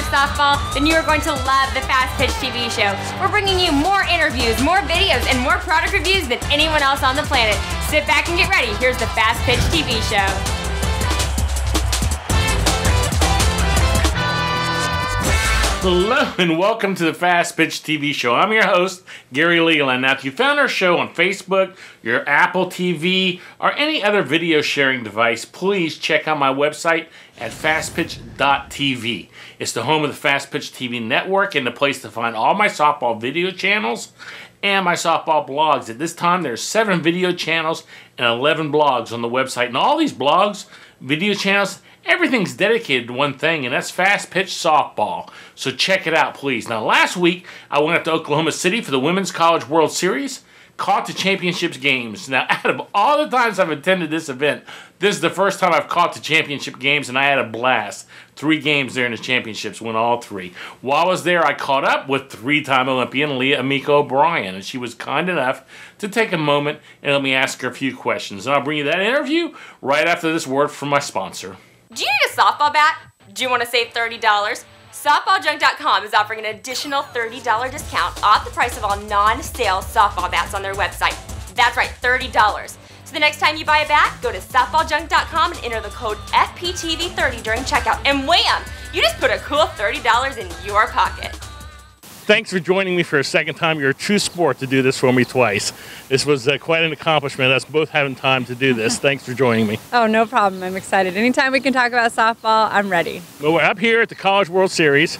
softball, then you are going to love the Fastpitch TV show. We're bringing you more interviews, more videos, and more product reviews than anyone else on the planet. Sit back and get ready. Here's the Fastpitch TV show. Hello and welcome to the Fastpitch TV show. I'm your host, Gary Leland. Now, if you found our show on Facebook, your Apple TV, or any other video sharing device, please check out my website at fastpitch.tv. It's the home of the Fastpitch TV network and the place to find all my softball video channels and my softball blogs. At this time, there's 7 video channels and 11 blogs on the website. And all these blogs, video channels, everything's dedicated to one thing, and that's Fastpitch Softball. So check it out, please. Now, last week, I went up to Oklahoma City for the Women's College World Series, caught the championships games. Now, out of all the times I've attended this event, this is the first time I've caught the championship games, and I had a blast. 3 games there in the championships, won all 3. While I was there, I caught up with 3-time Olympian Leah O'Brien, and she was kind enough to take a moment and let me ask her a few questions. And I'll bring you that interview right after this word from my sponsor. Do you need a softball bat? Do you want to save $30? SoftballJunk.com is offering an additional $30 discount off the price of all non-sale softball bats on their website. That's right, $30. So the next time you buy a bat, go to SoftballJunk.com and enter the code FPTV30 during checkout. And wham! You just put a cool $30 in your pocket. Thanks for joining me for a second time. You're a true sport to do this for me twice. This was quite an accomplishment. Us both having time to do this. Thanks for joining me. Oh, no problem. I'm excited. Anytime we can talk about softball, I'm ready. Well, we're up here at the College World Series.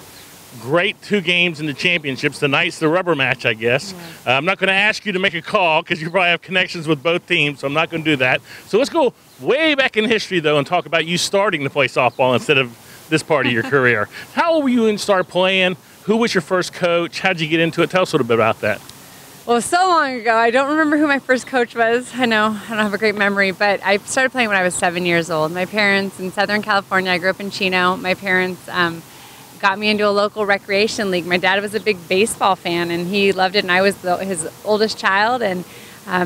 Great 2 games in the championships. Tonight's the rubber match, I guess. I'm not going to ask you to make a call because you probably have connections with both teams, so I'm not going to do that. So let's go way back in history, though, and talk about you starting to play softball instead of this part of your career. How old were you when you started playing? Who was your first coach? How did you get into it? Tell us a little bit about that. Well, so long ago, I don't remember who my first coach was. I know I don't have a great memory, but I started playing when I was 7 years old. My parents in Southern California, I grew up in Chino. My parents got me into a local recreation league. My dad was a big baseball fan, and he loved it, and I was his oldest child, and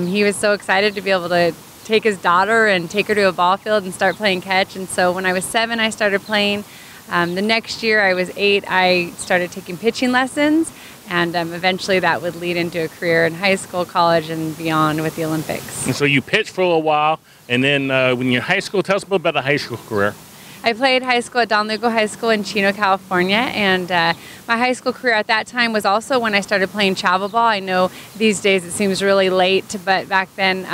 he was so excited to be able to take his daughter and take her to a ball field and start playing catch. And so when I was 7, I started playing. The next year, I was 8, I started taking pitching lessons, and eventually that would lead into a career in high school, college, and beyond with the Olympics. And so you pitched for a little while, and then when you're in high school, tell us a little about the high school career. I played high school at Don Lugo High School in Chino, California, and my high school career at that time was also when I started playing travel ball. I know these days it seems really late, but back then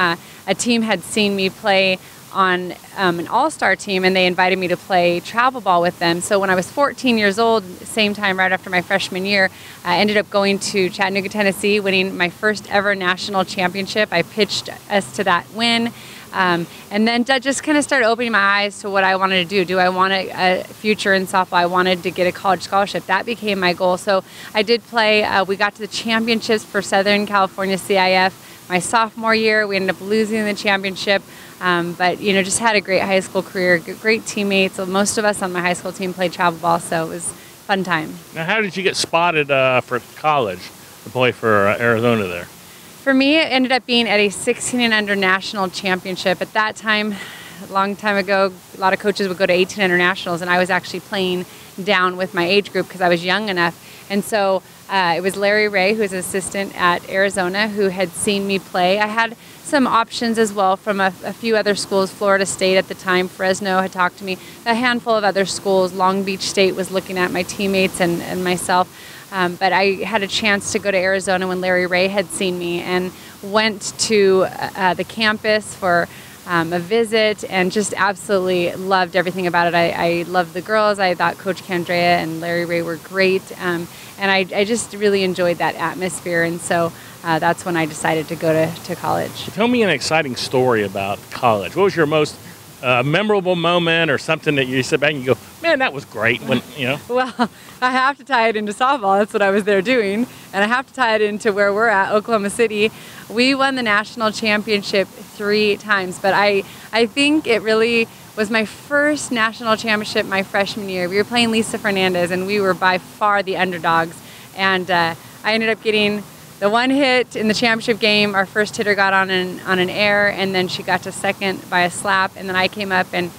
a team had seen me play on an all-star team, and they invited me to play travel ball with them. So when I was 14 years old, same time right after my freshman year, I ended up going to Chattanooga, Tennessee, winning my first ever national championship. I pitched us to that win. And then that just kind of started opening my eyes to what I wanted to do. Do I want a future in softball? I wanted to get a college scholarship. That became my goal. So I did play. We got to the championships for Southern California CIF my sophomore year. We ended up losing the championship. But, you know, just had a great high school career, great teammates. Most of us on my high school team played travel ball, so it was a fun time. Now, how did you get spotted for college to play for Arizona there? For me, it ended up being at a 16 and under national championship. At that time, a long time ago, a lot of coaches would go to 18 internationals, and I was actually playing down with my age group because I was young enough. And so it was Larry Ray, who was an assistant at Arizona, who had seen me play. I had some options as well from a few other schools. Florida State at the time, Fresno had talked to me, a handful of other schools. Long Beach State was looking at my teammates and myself. But I had a chance to go to Arizona when Larry Ray had seen me, and went to the campus for a visit, and just absolutely loved everything about it. I loved the girls. I thought Coach Candrea and Larry Ray were great, and I just really enjoyed that atmosphere. And so that's when I decided to go to college. Tell me an exciting story about college. What was your most memorable moment, or something that you sit back and you go, man, that was great? When, you know. Well, I have to tie it into softball. That's what I was there doing. And I have to tie it into where we're at, Oklahoma City. We won the national championship 3 times, but I think it really was my first national championship my freshman year. We were playing Lisa Fernandez, and we were by far the underdogs. And I ended up getting the 1 hit in the championship game. Our first hitter got on an error, and then she got to second by a slap, and then I came up and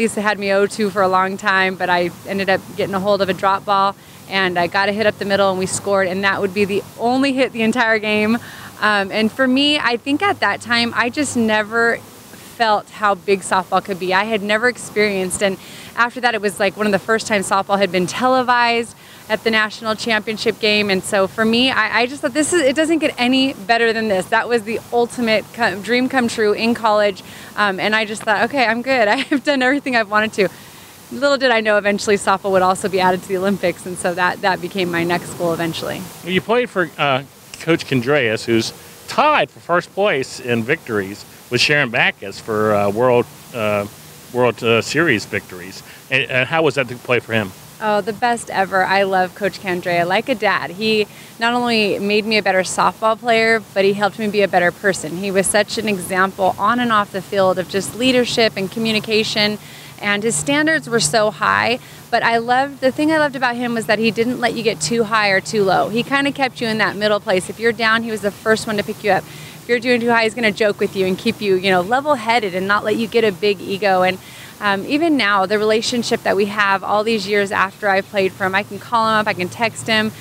Lisa had me 0-2 for a long time, but I ended up getting a hold of a drop ball, and I got a hit up the middle, and we scored, and that would be the only hit the entire game. And for me, I think at that time, I just never felt how big softball could be. I had never experienced, and after that, it was like one of the first times softball had been televised at the national championship game. And so for me, I just thought it doesn't get any better than this. That was the ultimate dream come true in college. And I just thought, okay, I'm good. I've done everything I've wanted to. Little did I know eventually softball would also be added to the Olympics. And so that became my next goal eventually. You played for Coach Condreas, who's tied for first place in victories with Sharon Backus for World Series victories. And how was that to play for him? Oh, the best ever. I love Coach Candrea like a dad. He not only made me a better softball player, but he helped me be a better person. He was such an example on and off the field of just leadership and communication, and his standards were so high. But the thing I loved about him was that he didn't let you get too high or too low. He kind of kept you in that middle place. If you're down, he was the first one to pick you up. If you're doing too high, he's going to joke with you and keep you, level-headed and not let you get a big ego. And even now, the relationship that we have all these years after I played for him, I can call him up, I can text him.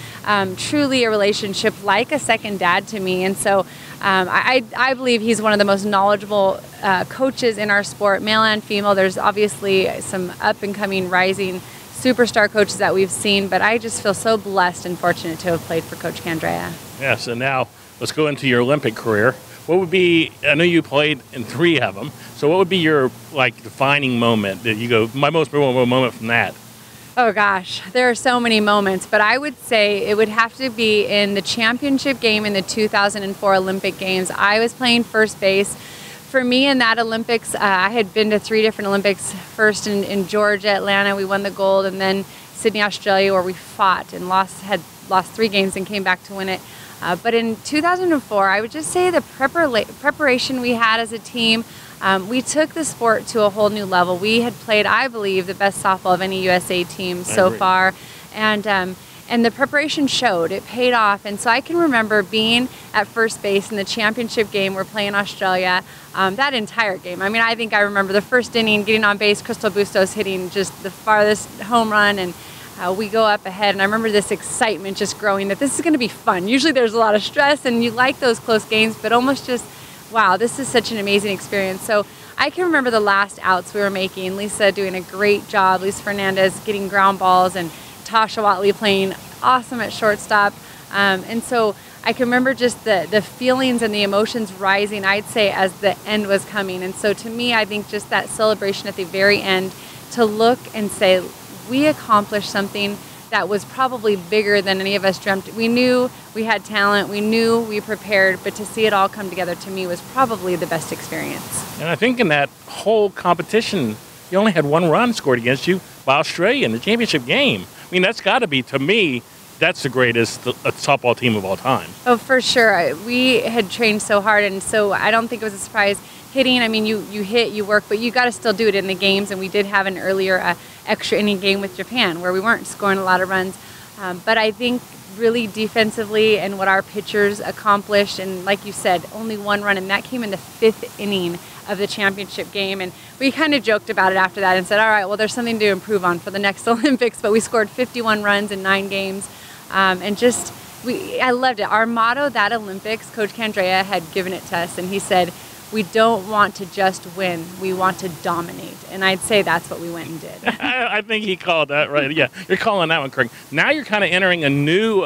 Truly a relationship like a second dad to me. And so I believe he's one of the most knowledgeable coaches in our sport, male and female. There's obviously some up-and-coming, rising superstar coaches that we've seen, but I just feel so blessed and fortunate to have played for Coach Candrea. Yes, and now let's go into your Olympic career. What would be, I know you played in 3 of them, so what would be your defining moment that you go, my most memorable moment from that? Oh gosh, there are so many moments, but I would say it would have to be in the championship game in the 2004 Olympic Games. I was playing first base. For me in that Olympics, I had been to 3 different Olympics, first in Georgia, Atlanta, we won the gold, and then Sydney, Australia, where we fought and had lost 3 games and came back to win it. But in 2004, I would just say the preparation we had as a team, we took the sport to a whole new level. We had played, I believe, the best softball of any USA team so far. And the preparation showed. It paid off. And so I can remember being at first base in the championship game. We're playing Australia. That entire game. I mean, I think I remember the first inning, getting on base, Crystal Bustos hitting just the farthest home run, and we go up ahead. And I remember this excitement just growing that this is going to be fun. Usually there's a lot of stress, and you like those close games, but almost just, wow, this is such an amazing experience. So I can remember the last outs we were making. Lisa doing a great job. Lisa Fernandez getting ground balls, and Tasha Watley playing awesome at shortstop. And so I can remember just the feelings and the emotions rising, I'd say, as the end was coming. And so to me, I think just that celebration at the very end, to look and say, we accomplished something that was probably bigger than any of us dreamt. We knew we had talent, we knew we prepared, but to see it all come together to me was probably the best experience. And I think in that whole competition, you only had 1 run scored against you by Australia in the championship game. I mean, that's got to be, to me, that's the greatest softball team of all time. Oh, for sure. We had trained so hard, and so I don't think it was a surprise. Hitting, I mean, you hit, you work, but you got to still do it in the games, and we did have an earlier extra inning game with Japan where we weren't scoring a lot of runs. But I think really defensively and what our pitchers accomplished, and like you said, only 1 run, and that came in the 5th inning of the championship game. And we kind of joked about it after that and said, all right, well, there's something to improve on for the next Olympics, but we scored 51 runs in 9 games. And just, I loved it. Our motto that Olympics, Coach Candrea had given it to us, and he said, we don't want to just win, we want to dominate. And I'd say that's what we went and did. I think he called that right. Yeah, you're calling that one correct. Now you're kind of entering a new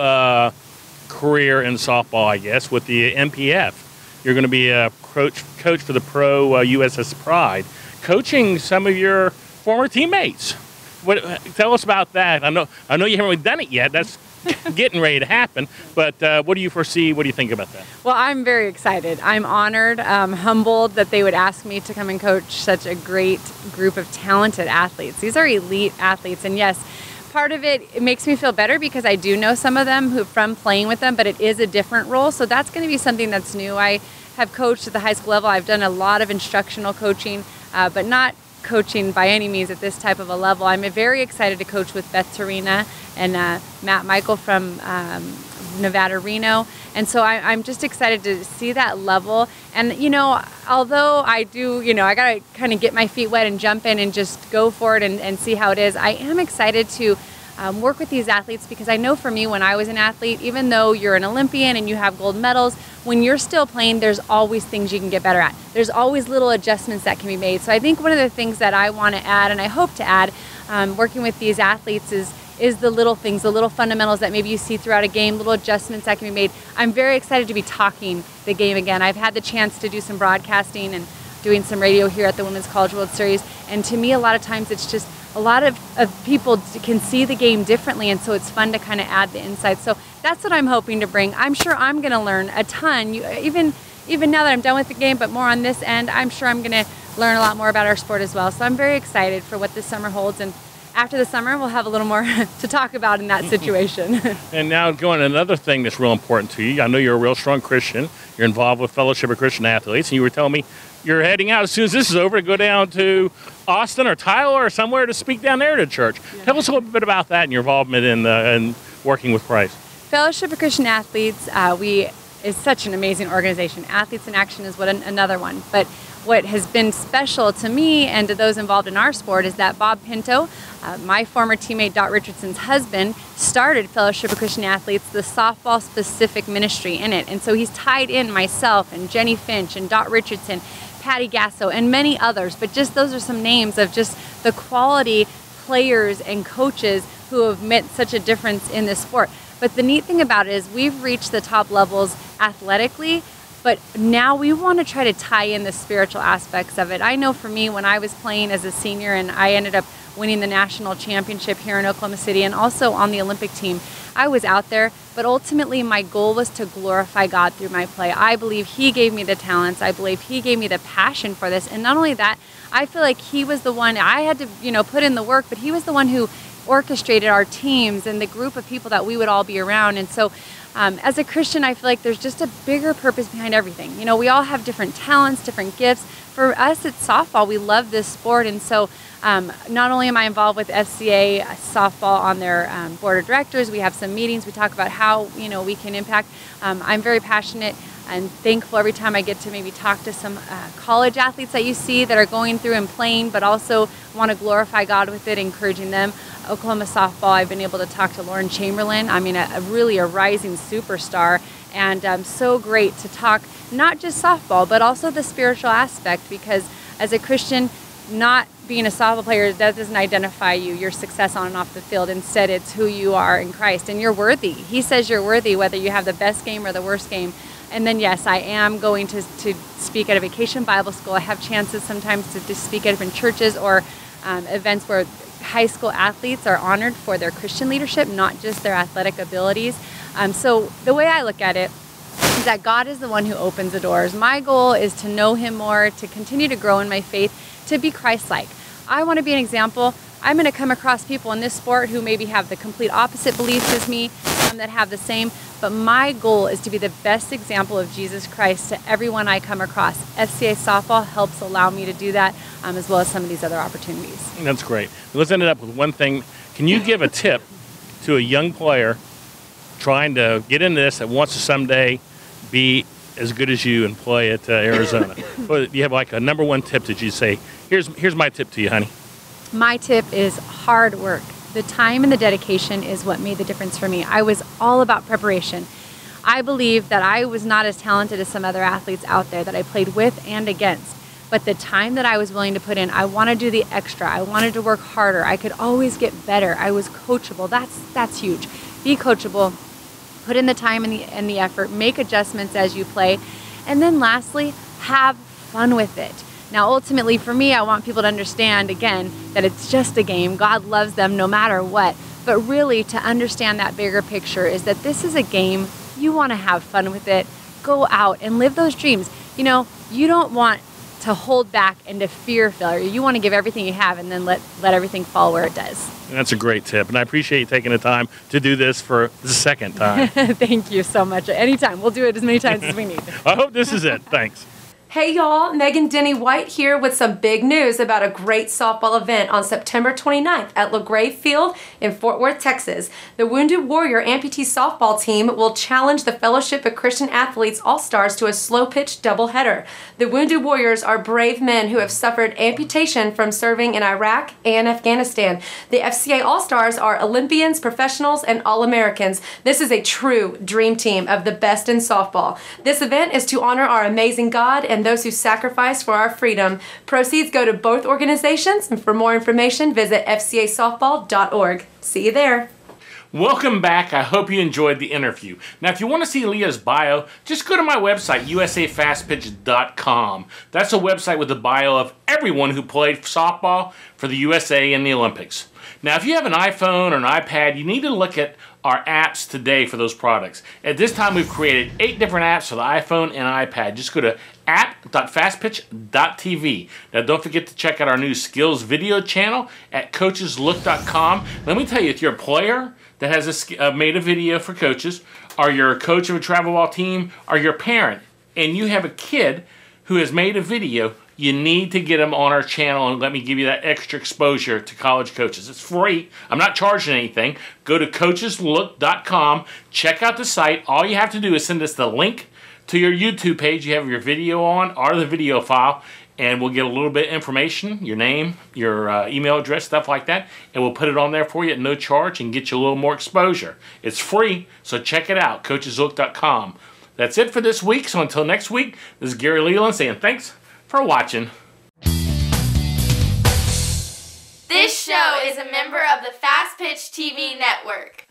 career in softball, I guess, with the NPF. You're going to be a coach for the pro USS Pride, coaching some of your former teammates. Tell us about that. I know you haven't really done it yet. That's getting ready to happen, but what do you foresee? What do you think about that? Well, I'm very excited. I'm honored, humbled that they would ask me to come and coach such a great group of talented athletes. These are elite athletes, and yes, part of it makes me feel better because I do know some of them from playing with them, but it is a different role, so that's going to be something that's new. I have coached at the high school level. I've done a lot of instructional coaching, but not coaching by any means at this type of a level. I'm very excited to coach with Beth Tarina and Matt Michael from Nevada, Reno. And so I'm just excited to see that level. And, you know, although I do, you know, I got to kind of get my feet wet and jump in and just go for it and see how it is, I am excited to work with these athletes, because I know for me, when I was an athlete, even though you're an Olympian and you have gold medals, when you're still playing, there's always things you can get better at. There's always little adjustments that can be made. So I think one of the things that I want to add, and I hope to add, working with these athletes is the little things, the little fundamentals that maybe you see throughout a game, little adjustments that can be made. I'm very excited to be talking the game again. I've had the chance to do some broadcasting and doing some radio here at the Women's College World Series. And to me, a lot of times it's just a lot of people can see the game differently, and so it's fun to kind of add the insights. So that's what I'm hoping to bring. I'm sure I'm going to learn a ton, even now that I'm done with the game, but more on this end, I'm sure I'm going to learn a lot more about our sport as well. So I'm very excited for what this summer holds, and after the summer, we'll have a little more to talk about in that situation. And now going to another thing that's real important to you. I know you're a real strong Christian. You're involved with Fellowship of Christian Athletes, and you were telling me you're heading out as soon as this is over to go down to Austin or Tyler or somewhere to speak down there to church. Yeah. Tell us a little bit about that and your involvement in working with Christ. Fellowship of Christian Athletes, is such an amazing organization. Athletes in Action is another one. But what has been special to me and to those involved in our sport is that Bob Pinto, my former teammate Dot Richardson's husband, started Fellowship of Christian Athletes, the softball specific ministry in it. And so he's tied in myself and Jenny Finch and Dot Richardson, Patty Gasso, and many others. But just those are some names of just the quality players and coaches who have made such a difference in this sport. But the neat thing about it is we've reached the top levels athletically, but now we want to try to tie in the spiritual aspects of it. I know for me, when I was playing as a senior and I ended up winning the national championship here in Oklahoma City and also on the Olympic team, I was out there, but ultimately my goal was to glorify God through my play. I believe He gave me the talents. I believe He gave me the passion for this. And not only that, I feel like He was the one, I had to, put in the work, but He was the one who orchestrated our teams and the group of people that we would all be around. And so as a Christian, I feel like there's just a bigger purpose behind everything. You know, we all have different talents, different gifts. For us, it's softball. We love this sport. And so not only am I involved with SCA Softball on their board of directors, we have some meetings. We talk about how, we can impact. I'm very passionate and thankful every time I get to maybe talk to some college athletes that you see that are going through and playing, but also want to glorify God with it, encouraging them. Oklahoma softball, I've been able to talk to Lauren Chamberlain. I mean, really a rising superstar, and so great to talk not just softball, but also the spiritual aspect, because as a Christian, not being a softball player, that doesn't identify you, your success on and off the field. Instead, it's who you are in Christ, and you're worthy. He says you're worthy, whether you have the best game or the worst game. And then, yes, I am going to speak at a vacation Bible school. I have chances sometimes to speak at different churches or events where high school athletes are honored for their Christian leadership, not just their athletic abilities. So the way I look at it is that God is the one who opens the doors. My goal is to know Him more, to continue to grow in my faith, to be Christ-like. I want to be an example. I'm going to come across people in this sport who maybe have the complete opposite beliefs as me, some that have the same, but my goal is to be the best example of Jesus Christ to everyone I come across. SCA Softball helps allow me to do that, as well as some of these other opportunities. That's great. Let's end it up with one thing. Can you give a tip to a young player trying to get into this that wants to someday be as good as you and play at Arizona? You have like a number one tip that you say, here's my tip to you, honey. My tip is hard work. The time and the dedication is what made the difference for me. I was all about preparation. I believe that I was not as talented as some other athletes out there that I played with and against. But the time that I was willing to put in, I wanted to do the extra. I wanted to work harder. I could always get better. I was coachable. That's huge. Be coachable. Put in the time and the effort. Make adjustments as you play. And then lastly, have fun with it. Now, ultimately, for me, I want people to understand, again, that it's just a game. God loves them no matter what. But really, to understand that bigger picture is that this is a game. You want to have fun with it. Go out and live those dreams. You don't want to hold back and to fear failure. You want to give everything you have and then let everything fall where it does. That's a great tip. And I appreciate you taking the time to do this for the second time. Thank you so much. Anytime. We'll do it as many times as we need. I hope this is it. Thanks. Hey y'all, Megan Denny White here with some big news about a great softball event on September 29th at LaGrave Field in Fort Worth, Texas. The Wounded Warrior Amputee Softball team will challenge the Fellowship of Christian Athletes All-Stars to a slow-pitch doubleheader. The Wounded Warriors are brave men who have suffered amputation from serving in Iraq and Afghanistan. The FCA All-Stars are Olympians, professionals, and All-Americans. This is a true dream team of the best in softball. This event is to honor our amazing God and those who sacrifice for our freedom. Proceeds go to both organizations, and for more information, visit fcasoftball.org. See you there. Welcome back. I hope you enjoyed the interview. Now, if you want to see Leah's bio, just go to my website, usafastpitch.com. That's a website with the bio of everyone who played softball for the USA in the Olympics. Now, if you have an iPhone or an iPad, you need to look at our apps today for those products. At this time, we've created 8 different apps for the iPhone and iPad. Just go to app.fastpitch.tv. Now, don't forget to check out our new skills video channel at coacheslook.com. Let me tell you, if you're a player that has made a video for coaches, or you're a coach of a travel ball team, or you're a parent, and you have a kid who has made a video, you need to get them on our channel and let me give you that extra exposure to college coaches. It's free. I'm not charging anything. Go to coacheslook.com. Check out the site. All you have to do is send us the link to your YouTube page you have your video on, or the video file, and we'll get a little bit of information, your name, your email address, stuff like that, and we'll put it on there for you at no charge and get you a little more exposure. It's free, so check it out, coacheslook.com. That's it for this week, so until next week, this is Gary Leland saying thanks for watching. This show is a member of the Fastpitch TV network.